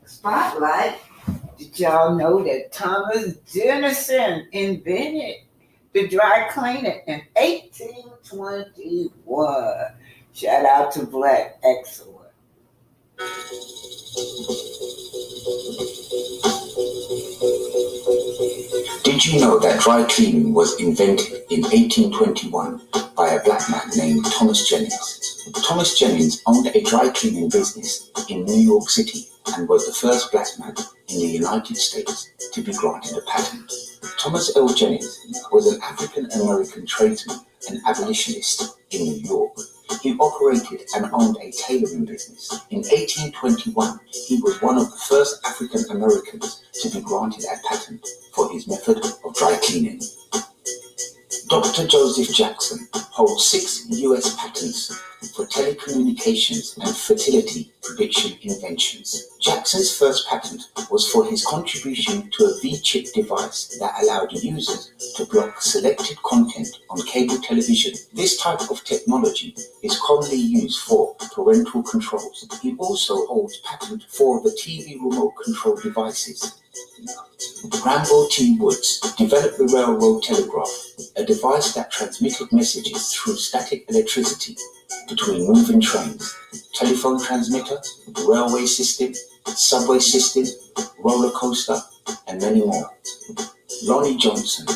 Spotlight. Did y'all know that Thomas Jefferson invented the dry cleaner in 1821? Shout out to Black Excellence. Did you know that dry cleaning was invented in 1821 by a black man named Thomas Jennings? Thomas Jennings owned a dry cleaning business in New York City and was the first black man in the United States to be granted a patent. Thomas L. Jennings was an African-American tradesman and abolitionist in New York. He operated and owned a tailoring business. In 1821, he was one of the first African Americans to be granted a patent for his method of dry cleaning. Dr. Joseph Jackson holds 6 U.S. patents for telecommunications and fertility prediction inventions. Jackson's first patent was for his contribution to a V-chip device that allowed users to block selected content on cable television. This type of technology is commonly used for parental controls. He also holds patent for the TV remote control devices. Rambo T. Woods developed the railroad telegraph, a device that transmitted messages through static electricity between moving trains, telephone transmitter, railway system, subway system, roller coaster, and many more. Lonnie Johnson,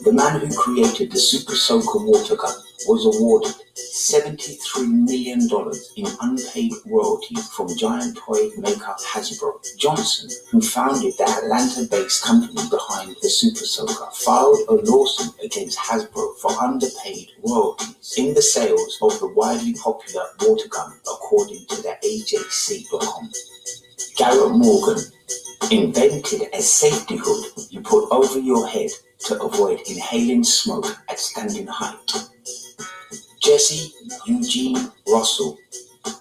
the man who created the Super Soaker water gun, was awarded $73 million in unpaid royalties from giant toy maker Hasbro. Johnson, who founded the Atlanta-based company behind the Super Soaker, filed a lawsuit against Hasbro for underpaid royalties in the sales of the widely popular water gun, according to the AJC.com. Garrett Morgan invented a safety hood you put over your head to avoid inhaling smoke at standing height. Jesse Eugene Russell,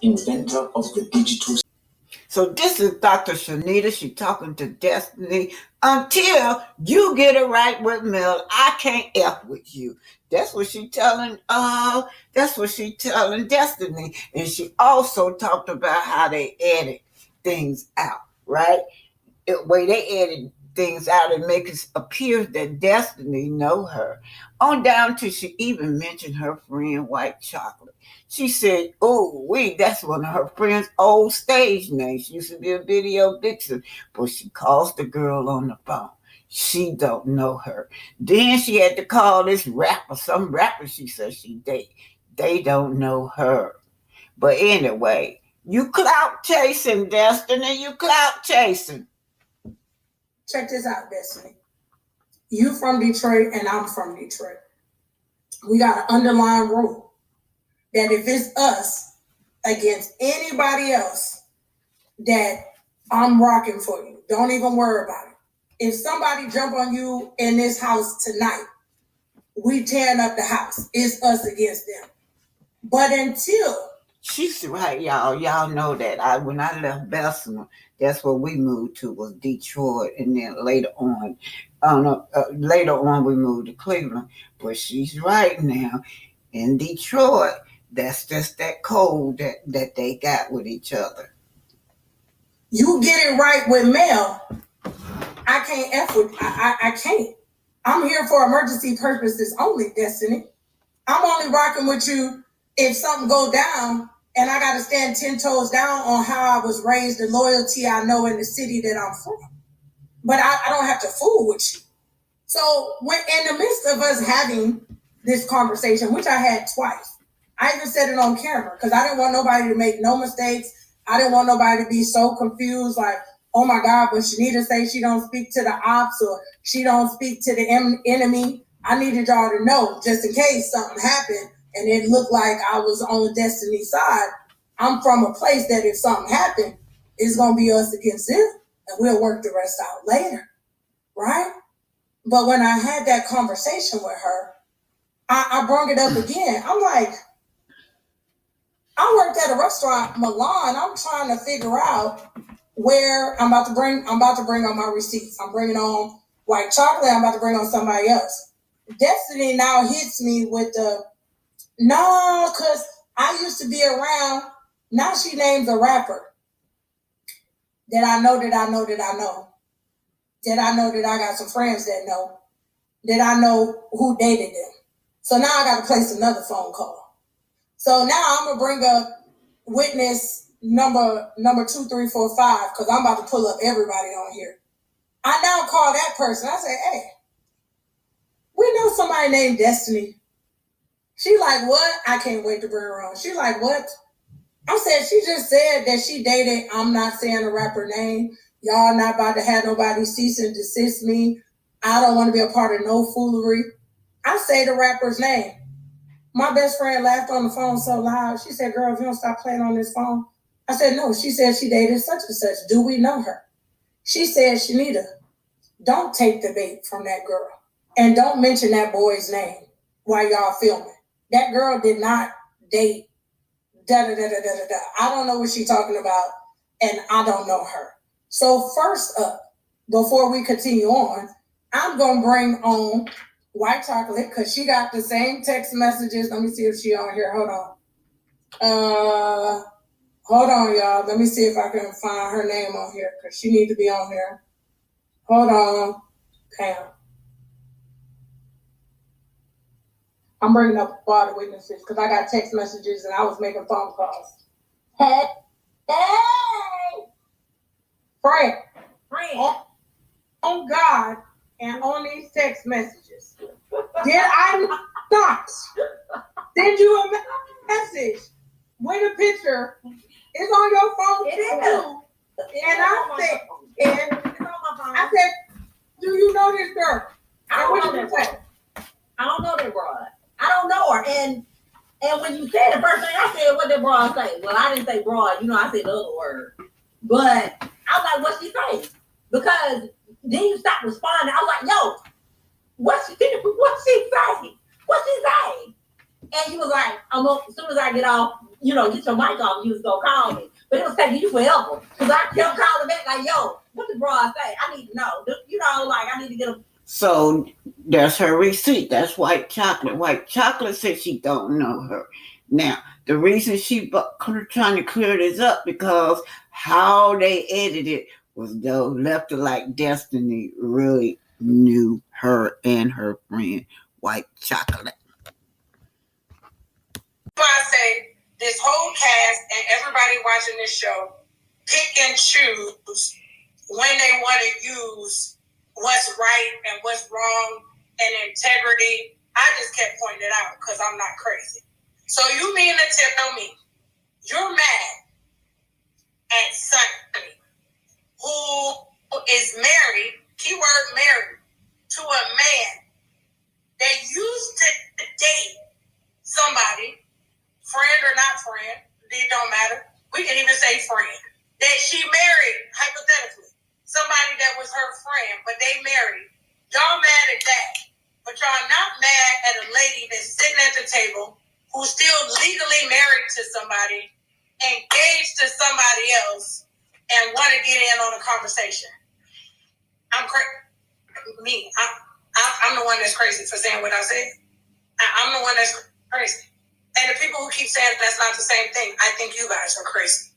inventor of the digital. So this is Dr. Shanita. She's talking to Destiny. Until you get it right with Mel, I can't F with you. That's what she telling. That's what she telling Destiny. And she also talked about how they edit things out, right? The way they edit things out and make it appear that Destiny know her. On down to she even mentioned her friend White Chocolate. She said, oh, that's one of her friend's old stage names. She used to be a video vixen, but she calls the girl on the phone. She don't know her. Then she had to call this rapper, some rapper she says she date. They don't know her. But anyway, you clout chasing, Destiny. You clout chasing. Check this out, Destiny. You from Detroit and I'm from Detroit. We got an underlying rule that if it's us against anybody else, that I'm rocking for you. Don't even worry about it. If somebody jump on you in this house tonight, we tearing up the house. It's us against them. But until... She's right, y'all. Y'all know that. When I left Bessemer, that's where we moved to, was Detroit, and then later on we moved to Cleveland. But she's right now. In Detroit, that's just that code that they got with each other. You get it right with Mel, I can't F with, I can't. I'm here for emergency purposes only, Destiny. I'm only rocking with you if something go down and I got to stand 10 toes down on how I was raised, the loyalty I know in the city that I'm from. But I don't have to fool with you. So when in the midst of us having this conversation, which I had twice, I even said it on camera because I didn't want nobody to make no mistakes. I didn't want nobody to be so confused, like, oh my God, but Shanita say she don't speak to the ops or she don't speak to the enemy. I needed y'all to know, just in case something happened and it looked like I was on Destiny's side. I'm from a place that if something happened, it's going to be us against them and we'll work the rest out later, right? But when I had that conversation with her, I brought it up again. I'm like, I worked at a restaurant, Milan. I'm trying to figure out where I'm about to bring on my receipts. I'm bringing on white chocolate. I'm about to bring on somebody else. Destiny now hits me with the, no, because I used to be around. Now she names a rapper that I know. That I know that I got some friends that know. That I know who dated them. So now I got to place another phone call. So now I'm going to bring up witness number 2, 3, 4, 5, because I'm about to pull up everybody on here. I now call that person. I say, hey, we know somebody named Destiny. She like, what? I can't wait to bring her on. She like, what? I said, she just said that she dated, I'm not saying a rapper name. Y'all not about to have nobody cease and desist me. I don't want to be a part of no foolery. I say the rapper's name. My best friend laughed on the phone so loud. She said, girl, if you don't stop playing on this phone. I said, no. She said she dated such and such. Do we know her? She said, Shanita, don't take the bait from that girl. And don't mention that boy's name while y'all filming. That girl did not date da-da-da-da-da-da. I don't know what she's talking about, and I don't know her. So first up, before we continue on, I'm going to bring on white chocolate because she got the same text messages. Let me see if she on here. Hold on, y'all. Let me see if I can find her name on here because she needs to be on here. Hold on. Pam. I'm bringing up all the witnesses because I got text messages and I was making phone calls. Hey. Frank. On God and on these text messages. Did I not send you a message with a picture? It's on your phone. It is. And I said, do you know this girl? I don't know that broad. I don't know her. And when you said the first thing I said, what did broad say? Well, I didn't say broad. You know, I said the other word. But I was like, what's she saying? Because then you stop responding. I was like, yo, what's she saying? What's she saying? And he was like, as soon as I get off, get your mic off, you was going to call me. But it was taking you forever. Because I kept calling back like, yo, what did broad say? I need to know. I need to get a... So that's her receipt. That's white chocolate. White chocolate said she don't know her. Now, the reason she trying to clear this up because how they edited was though left it like Destiny really knew her and her friend white chocolate. I say this whole cast and everybody watching this show pick and choose when they want to use what's right and what's wrong and integrity. I just kept pointing it out because I'm not crazy. So you mean to tell me you're mad at Sunny, who is married, keyword married, to a man that used to date somebody, friend or not friend, it don't matter. We can even say friend, that she married, hypothetically, somebody that was her friend, but they married. Y'all mad at that. But y'all not mad at a lady that's sitting at the table who's still legally married to somebody, engaged to somebody else, and want to get in on a conversation. I'm the one that's crazy for saying what I said. I'm the one that's crazy. And the people who keep saying that's not the same thing, I think you guys are crazy.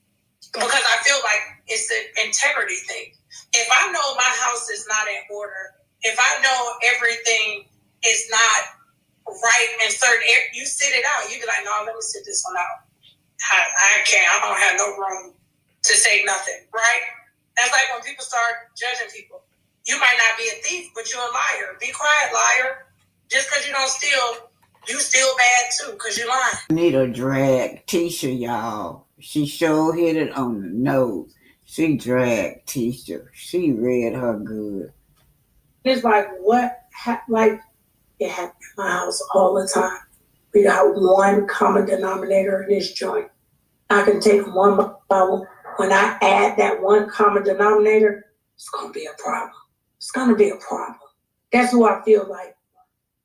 because I feel like it's an integrity thing. If I know my house is not in order, if I know everything is not right and certain, you sit it out. You be like, no, let me sit this one out. I can't. I don't have no room to say nothing, right? That's like when people start judging people. You might not be a thief, but you're a liar. Be quiet, liar. Just because you don't steal, you steal bad too, because you're lying. Nita dragged Tisha, y'all. She sure hit it on the nose. She dragged Tisha. She read her good. It's like, what? Like, it happens in my house all the time. We got one common denominator in this joint. I can take one bubble. When I add that one common denominator, it's going to be a problem. It's going to be a problem. That's who I feel like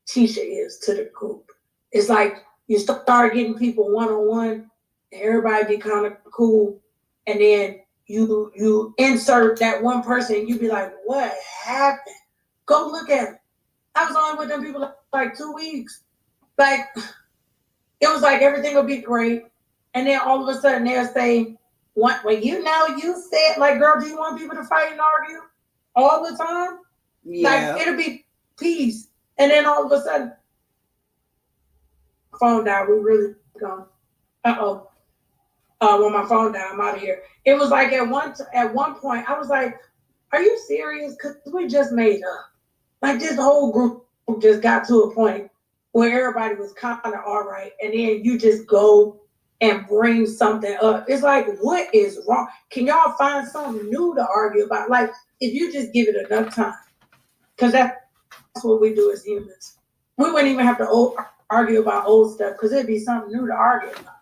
Tisha is to the group. It's like you start getting people one-on-one, and everybody be kind of cool, and then you insert that one person, and you be like, what happened? Go look at it. I was only with them people like 2 weeks. Like, it was like everything will be great, and then all of a sudden they'll say, well, you said, like, girl, do you want people to fight and argue all the time? Yeah. Like, it'll be peace. And then all of a sudden, phone died. We really gone. When my phone died, I'm out of here. It was like at one point, I was like, are you serious? Because we just made up. Like, this whole group just got to a point where everybody was kind of all right. And then you just go and bring something up. It's like, what is wrong? Can y'all find something new to argue about? Like, if you just give it enough time. Because that's what we do as humans. We wouldn't even have to argue about old stuff because it'd be something new to argue about.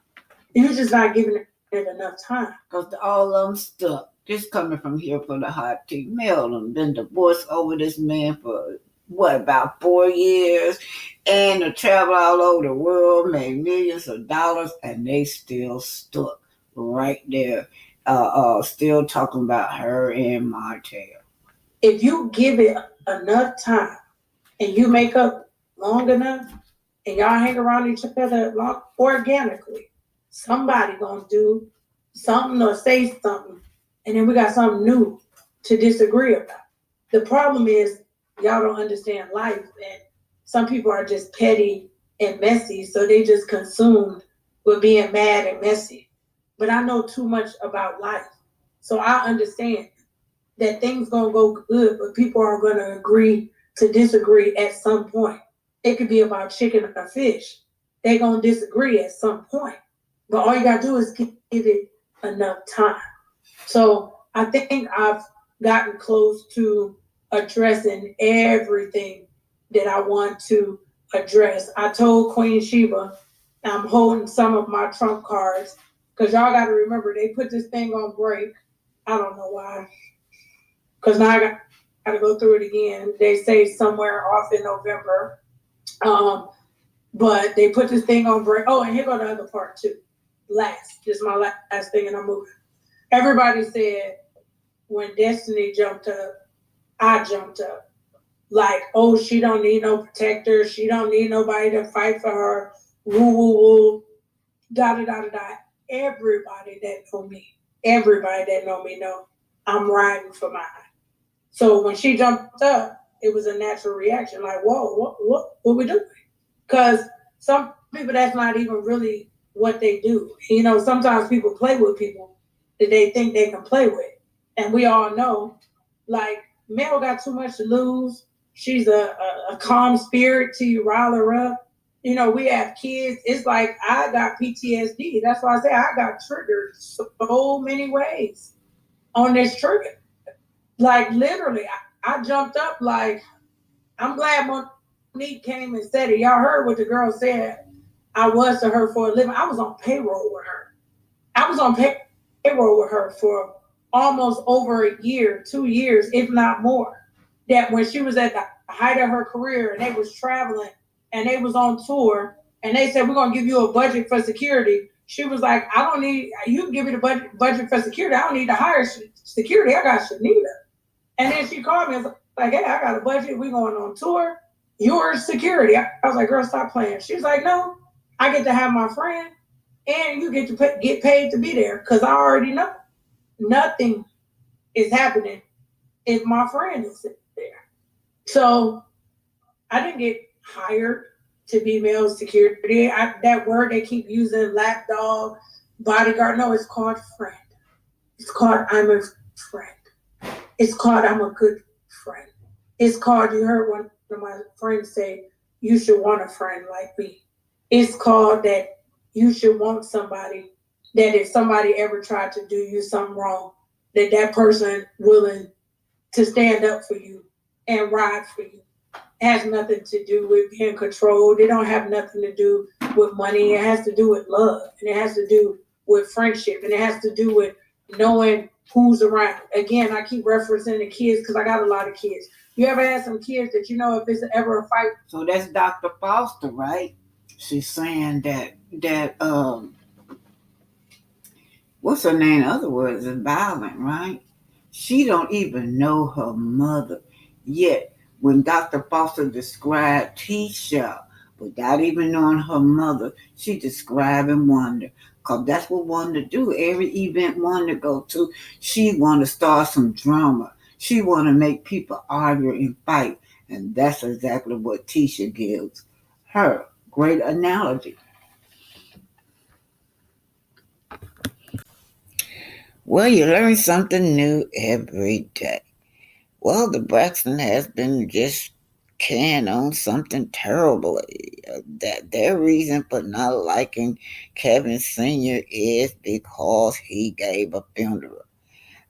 You're just not giving it enough time. Because all of them stuck. This coming from here for the hot tea. Mel done been divorced over this man for, about 4 years? And to travel all over the world, made millions of dollars, and they still stuck right there. Still talking about her and Martell. If you give it enough time and you make up long enough and y'all hang around each other organically, somebody gonna do something or say something, and then we got something new to disagree about. The problem is y'all don't understand life, and some people are just petty and messy, so they just consumed with being mad and messy. But I know too much about life, so I understand that things gonna go good, but people are gonna agree to disagree at some point. It could be about chicken or fish. They're gonna disagree at some point. But all you gotta do is give it enough time. So I think I've gotten close to addressing everything that I want to address. I told Queen Sheba I'm holding some of my trump cards because y'all got to remember they put this thing on break. I don't know why. Because now I got to go through it again. They say somewhere off in November. But they put this thing on break. Oh, and here go the other part too. Just my last thing, and I'm moving. Everybody said when Destiny jumped up, I jumped up. Like, oh, she don't need no protector. She don't need nobody to fight for her. Woo, woo, woo. Da, da, da, da, da. Everybody that know me know I'm riding for mine. So when she jumped up, it was a natural reaction. Like, whoa, what we doing? Because some people, that's not even really what they do. You know, sometimes people play with people that they think they can play with. And we all know, like, Mel got too much to lose. She's a calm spirit till you rile her up. You know, we have kids. It's like I got PTSD. That's why I say I got triggered so many ways on this trigger. Like, literally, I jumped up like, I'm glad Monique came and said it. Y'all heard what the girl said I was to her for a living. I was on payroll with her. I was on payroll with her for almost over a year, 2 years, if not more. That when she was at the height of her career and they was traveling and they was on tour and they said, we're going to give you a budget for security. She was like, I don't need, you can give me the budget for security. I don't need to hire security. I got Shanita. And then she called me and was like, hey, I got a budget. We going on tour. You're security. I was like, girl, stop playing. She was like, no, I get to have my friend and you get to get paid to be there because I already know. nothing is happening if my friend is there. So I didn't get hired to be male security. That word they keep using, lapdog, bodyguard. No, it's called friend. It's called I'm a friend. It's called I'm a good friend. It's called, you heard one of my friends say, you should want a friend like me. It's called that you should want somebody that if somebody ever tried to do you something wrong, that person willing to stand up for you and ride for you. It has nothing to do with being controlled. It don't have nothing to do with money. It has to do with love. And it has to do with friendship. And it has to do with knowing who's around. Again, I keep referencing the kids because I got a lot of kids. You ever had some kids that you know if it's ever a fight? So that's Dr. Foster, right? She's saying that what's her name? In other words, is violent, right? She don't even know her mother. Yet, when Dr. Foster described Tisha, without even knowing her mother, she described and Wanda. Because that's what Wanda do. Every event Wanda go to, she want to start some drama. She want to make people argue and fight. And that's exactly what Tisha gives her. Great analogy. Well, you learn something new every day. Well, the Braxton has been just carrying on something terrible. That their reason for not liking Kevin Sr. is because he gave a funeral.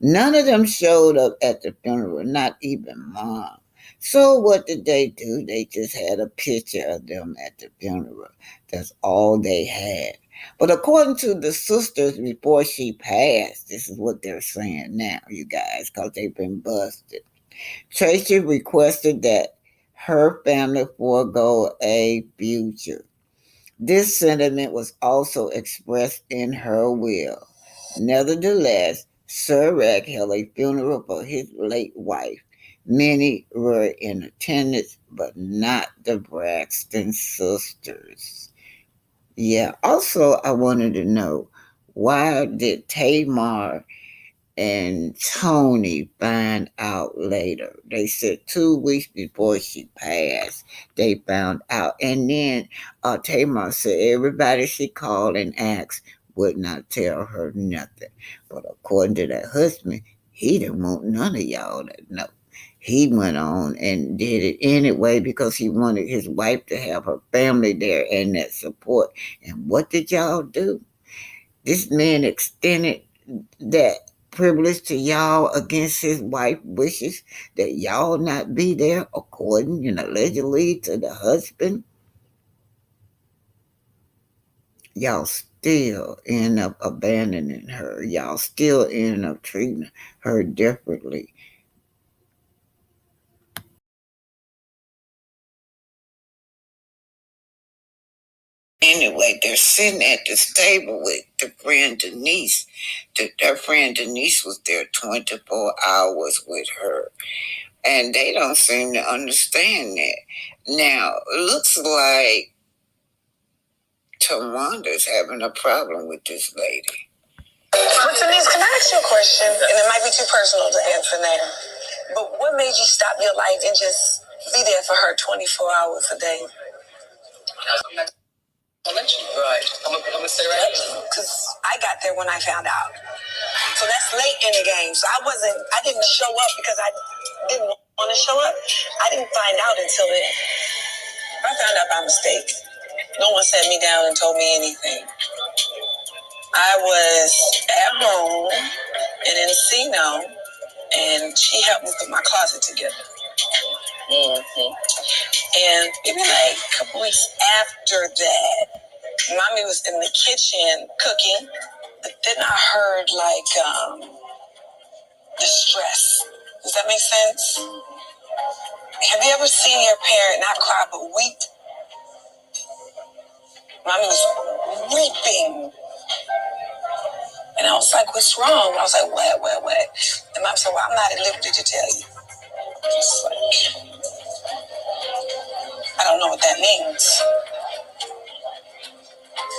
None of them showed up at the funeral, not even Mom. So what did they do? They just had a picture of them at the funeral. That's all they had. But according to the sisters before she passed, this is what they're saying now, you guys, because they've been busted. Traci requested that her family forego a future. This sentiment was also expressed in her will. Nevertheless, Sir Rack held a funeral for his late wife. Many were in attendance, but not the Braxton sisters. Yeah, also, I wanted to know, why did Tamar and Tony find out later? They said 2 weeks before she passed, they found out. And then Tamar said everybody she called and asked would not tell her nothing. But according to that husband, he didn't want none of y'all to know. He went on and did it anyway because he wanted his wife to have her family there and that support. And what did y'all do? This man extended that privilege to y'all against his wife's wishes, that y'all not be there according, allegedly to the husband. Y'all still end up abandoning her. Y'all still end up treating her differently. Anyway, they're sitting at this table with the friend Denise. Their friend Denise was there 24 hours with her. And they don't seem to understand that. Now, it looks like Tawanda's having a problem with this lady. But Denise, can I ask you a question? And it might be too personal to answer now. But what made you stop your life and just be there for her 24 hours a day? Right. I'm gonna say right. Because I got there when I found out. So that's late in the game. So I didn't show up because I didn't want to show up. I didn't find out until then. I found out by mistake. No one sat me down and told me anything. I was at home in Encino, and she helped me put my closet together. Mm-hmm. And maybe like a couple weeks after that, Mommy was in the kitchen cooking, but then I heard like distress. Does that make sense? Have you ever seen your parent not cry but weep? Mommy was weeping. And I was like, what's wrong? I was like, what? And Mom said, well, I'm not at liberty to tell you. It's like, I don't know what that means.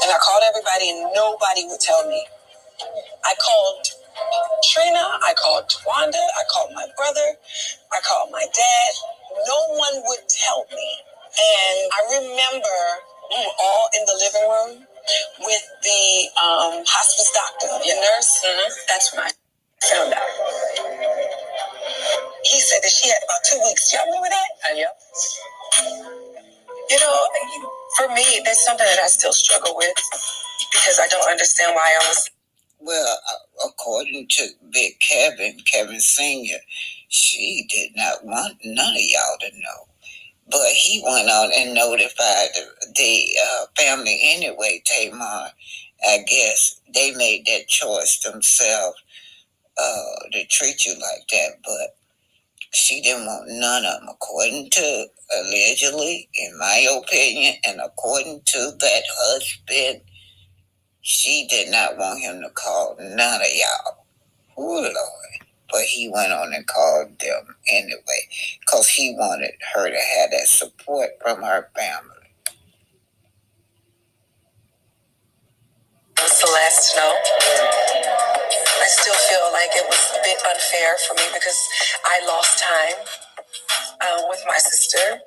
And I called everybody and nobody would tell me. I called Trina, I called Twanda, I called my brother, I called my dad. No one would tell me. And I remember we were all in the living room with the hospice doctor, the nurse. Mm-hmm. That's when I found out. He said that she had about 2 weeks. Y'all remember that? Yeah. You know, for me, there's something that I still struggle with because I don't understand why I was. Well, according to Big Kevin Sr., she did not want none of y'all to know. But he went on and notified the family anyway, Tamar. I guess they made that choice themselves to treat you like that, but she didn't want none of them, according to, allegedly, in my opinion, and according to that husband, she did not want him to call none of y'all. Oh, Lord. But he went on and called them anyway, because he wanted her to have that support from her family. Celeste, no. I still feel like it was a bit unfair for me because I lost time with my sister,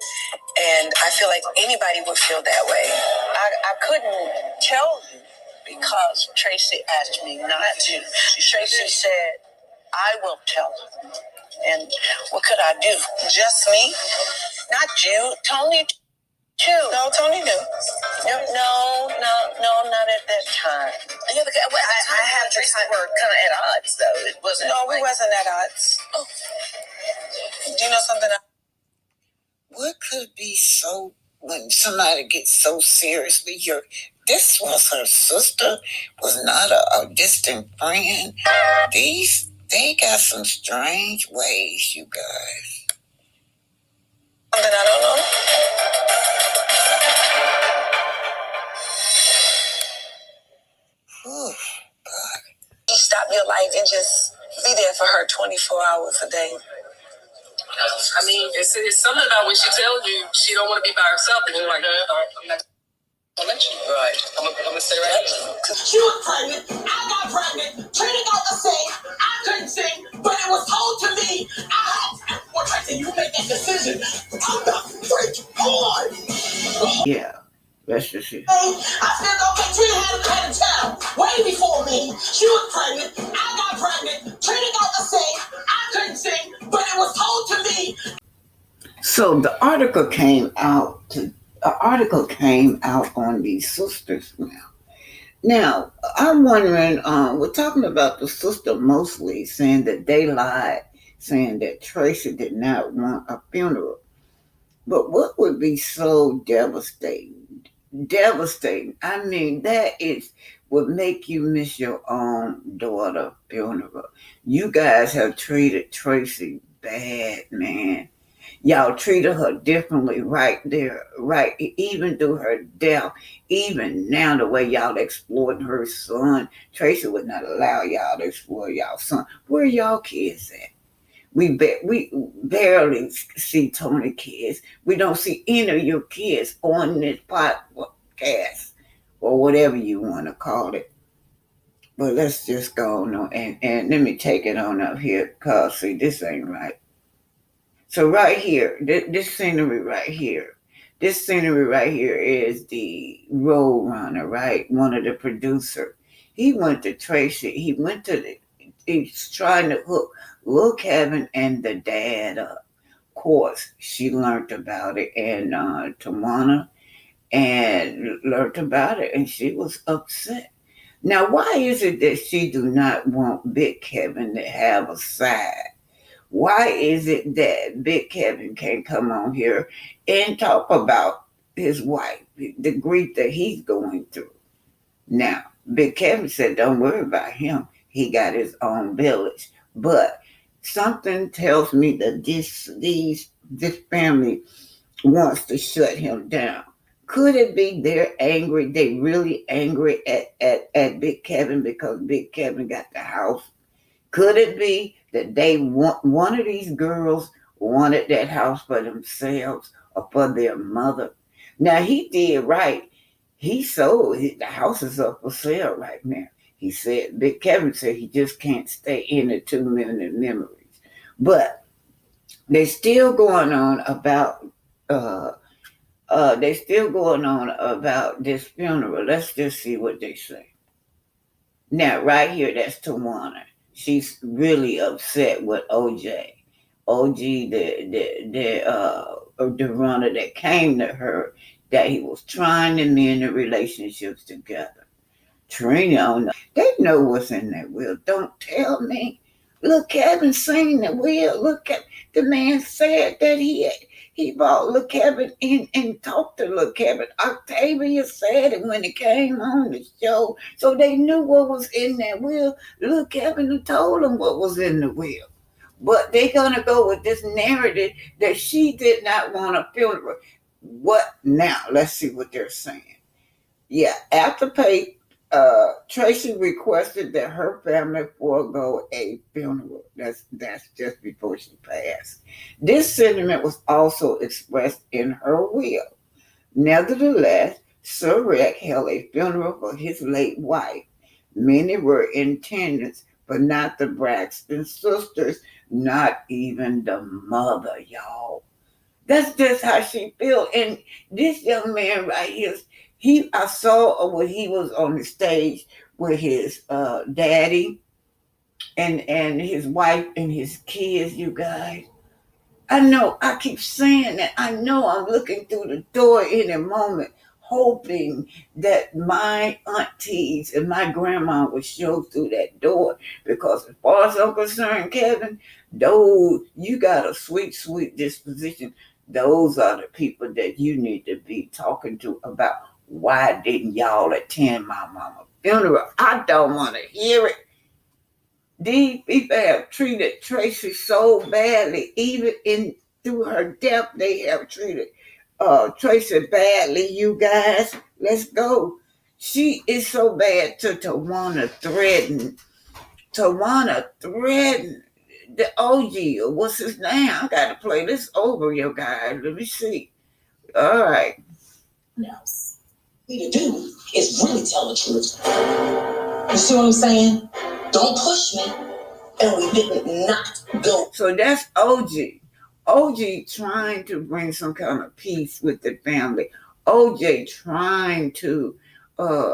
and I feel like anybody would feel that way. I couldn't tell you because Tracy asked me not to. Tracy said, I will tell you. And what could I do? Just me? Not you. Tony too. No, Tony knew. No, not at that time. Yeah, because I had Tracy were kind of at odds, though. It wasn't. No, we wasn't at odds. Oh. Do you know something? What could be so when somebody gets so seriously? This was her sister, was not a distant friend. They got some strange ways, you guys. Something I don't know. Oh, God. You stop your life and just be there for her 24 hours a day. I mean, it's something about when she tells you she don't want to be by herself, and you're like, I'm not gonna let you. Right. I'm gonna stay right here. She was pregnant. I got pregnant. Trina got the sing. I couldn't sing, but it was told to me. Well, Tracy, you make that decision. I'm not freak on. Yeah. Let's just see. I said, okay, Trina had a child way before me. She was pregnant. I got pregnant. Trina got the sing. I couldn't sing, but it was told to me. So the article came out on these sisters now. Now, I'm wondering, we're talking about the sister mostly saying that they lied, saying that Tracy did not want a funeral. But what would be so devastating? I mean, would make you miss your own daughter's funeral. You guys have treated Tracy bad, man. Y'all treated her differently right there, right? Even through her death, even now the way y'all exploiting her son. Tracy would not allow y'all to exploit y'all son. Where y'all kids at? We barely see Tony kids. We don't see any of your kids on this podcast or whatever you want to call it. But let's just go on and let me take it on up here because, see, this ain't right. So right here, this scenery right here is the road runner, right? One of the producers. He went to Tracy. He's trying to hook Lil Kevin and the dad up. Of course, she learned about it, and Tawana and learned about it, and she was upset. Now, why is it that she do not want Big Kevin to have a side? Why is it that Big Kevin can't come on here and talk about his wife, the grief that he's going through? Now, Big Kevin said, don't worry about him. He got his own village. But something tells me that this family wants to shut him down. Could it be they're angry? They really angry at Big Kevin because Big Kevin got the house? Could it be that they want one of these girls wanted that house for themselves or for their mother? Now he did right. He sold the house is up for sale right now. He said, Big Kevin said he just can't stay in the 2 minute memories. But they still going on about this funeral. Let's just see what they say. Now, right here, that's Tawana. She's really upset with OJ. OG, the runner that came to her, that he was trying to mend the relationships together. Trina, they know what's in that will. Don't tell me. Look, Kevin seen the will. Look, the man said that he brought Look Kevin in and talked to Look Kevin. Octavia said it when it came on the show. So they knew what was in that will. Look Kevin told them what was in the will. But they're going to go with this narrative that she did not want a funeral. What now? Let's see what they're saying. Yeah, Afterpay, Tracy requested that her family forego a funeral. That's just before she passed. This sentiment was also expressed in her will. Nevertheless, Sir Rick held a funeral for his late wife. Many were in attendance, but not the Braxton sisters, not even the mother, y'all. That's just how she feel. And this young man right here, I saw when he was on the stage with his daddy and his wife and his kids, you guys. I know, I keep saying that. I know I'm looking through the door in a moment, hoping that my aunties and my grandma would show through that door. Because as far as I'm concerned, Kevin, you got a sweet, sweet disposition. Those are the people that you need to be talking to about why didn't y'all attend my mama's funeral. I don't want to hear it. These people have treated Tracy so badly. Even through her death, they have treated Tracy badly, you guys. Let's go. She is so bad to Tawana threatened the OG, or what's his name? I gotta play this over, you guys. Let me see. All right. Else. What to do is really tell the truth. You see what I'm saying? Don't push me. And we did not go. So that's OG. OG trying to bring some kind of peace with the family. OJ trying to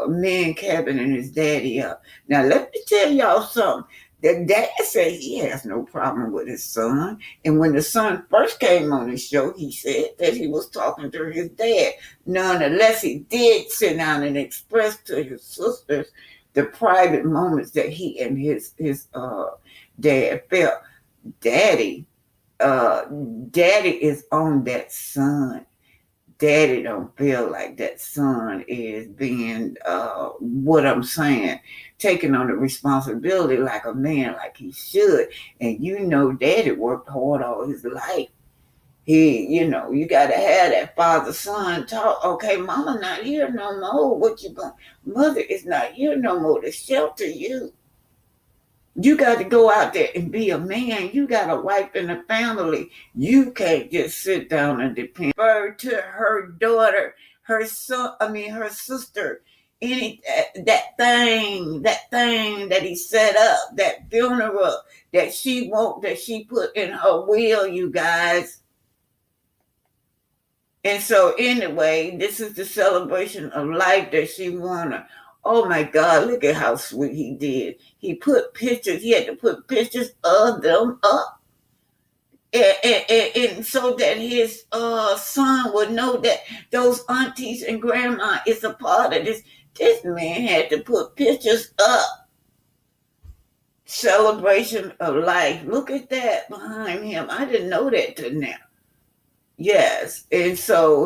mend Kevin and his daddy up. Now let me tell y'all something. The dad said he has no problem with his son. And when the son first came on the show, he said that he was talking to his dad. Nonetheless, he did sit down and express to his sisters the private moments that he and his dad felt. Daddy is on that son. Daddy don't feel like that son is being, what I'm saying, taking on the responsibility like a man, like he should. And Daddy worked hard all his life. You got to have that father-son talk. Okay, mama not here no more. What you going? Mother is not here no more to shelter you. You got to go out there and be a man. You got a wife and a family. You can't just sit down and depend to her daughter, her sister, that thing that he set up, that funeral that she put in her will, you guys. And so anyway, this is the celebration of life that she wanted. Oh my God, look at how sweet he did. He had to put pictures of them up. And so that his son would know that those aunties and grandma is a part of this. This man had to put pictures up. Celebration of life. Look at that behind him. I didn't know that till now. Yes. And so